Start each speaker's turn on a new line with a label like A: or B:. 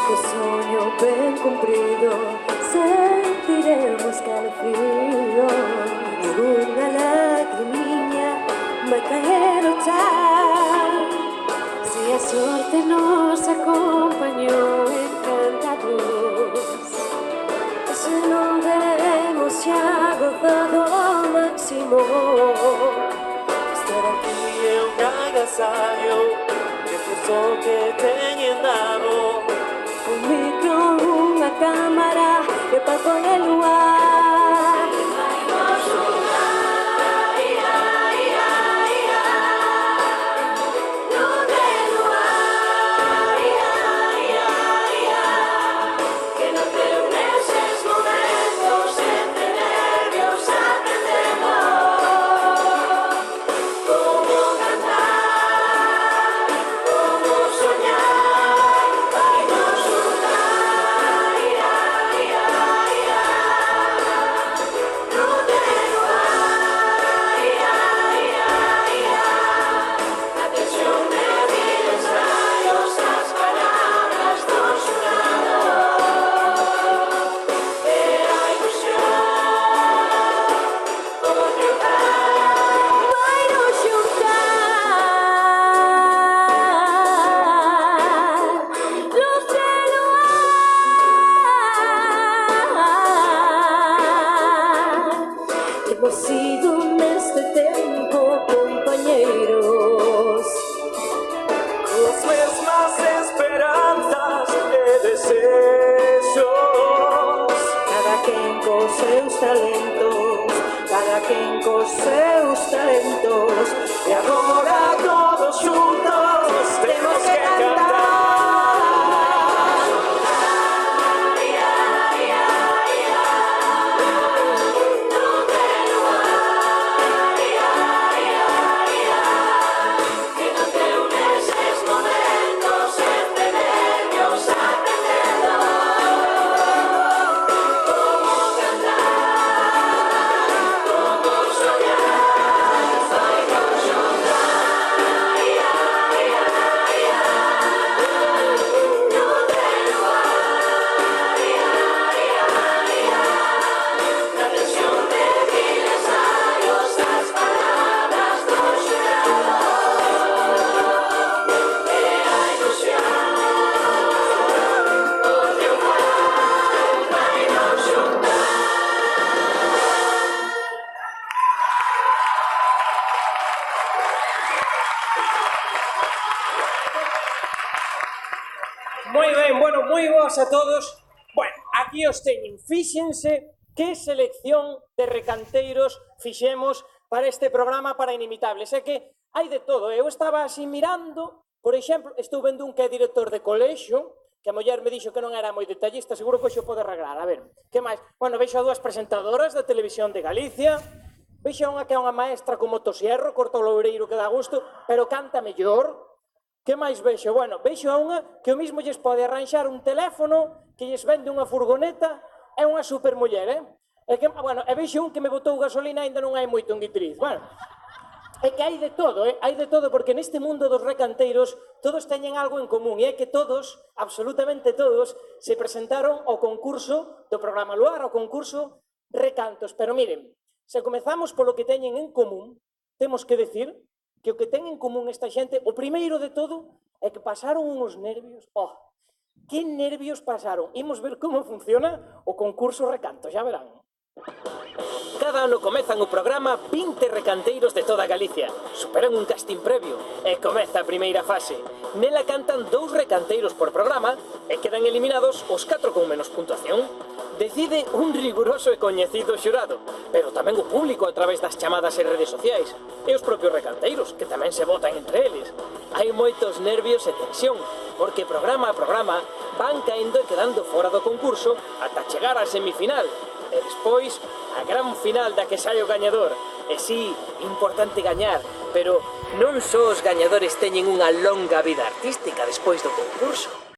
A: Que soño ben cumprido, sentiremos calefrío. Ninguna lagrimiña vai caer o chan. Se a sorte nos acompañou encantados, se non veremos xa gozado ao máximo.
B: Estar aquí é un agasallo, que fuso que teñen dado.
A: Un micro, unha cámara e pa poner luar. Hemos sido neste tempo compañeiros,
B: As mesmas esperanzas e desexos.
A: cada quen cos seus talentos, cada quen cos seus talentos.
B: E agora todos xuntos temos que cantar.
C: Moi ben, bueno, moi boas a todos. Bueno, aquí os teñen. Fíxense que selección de recanteiros fixemos para este programa para Inimitables. É que hai de todo. Eu estaba así mirando, por exemplo, estou vendo un que é director de colexio, que a muller me dixo que non era moi detallista, seguro que xo pode arreglar. A ver, que máis? Bueno, veixo a dúas presentadoras da Televisión de Galicia, veixo a unha que é unha maestra con motosierro, corta o loureiro que dá gusto, pero canta mellor. Que máis vexo? Bueno, vexo a unha que o mismo lles pode arranxar un teléfono, que lles vende unha furgoneta, é unha supermuller, E que, bueno, e vexo un que me botou gasolina e ainda non hai moito en Guitriz. Bueno, é que hai de todo, hai de todo, porque neste mundo dos recanteiros todos teñen algo en común, e é que todos, absolutamente todos, se presentaron ao concurso do programa Luar, ao concurso Recantos. Pero miren, se comezamos polo que teñen en común, temos que decir que o que ten en común esta xente, o primeiro de todo, é que pasaron uns nervios. Oh, que nervios pasaron. Imos ver como funciona o concurso Recanto, xa verán. Cada ano comezan o programa 20 recanteiros de toda Galicia. Superan un casting previo e comeza a primeira fase. Nela cantan 2 recanteiros por programa e quedan eliminados os 4 con menos puntuación. Decide un riguroso e coñecido xurado, pero tamén o público a través das chamadas e redes sociais, e os propios recanteiros, que tamén se votan entre eles. Hai moitos nervios e tensión, porque programa a programa van caendo e quedando fora do concurso ata chegar á semifinal, e despois a gran final da que sai o gañador. E sí, importante gañar, pero non só os gañadores teñen unha longa vida artística despois do concurso.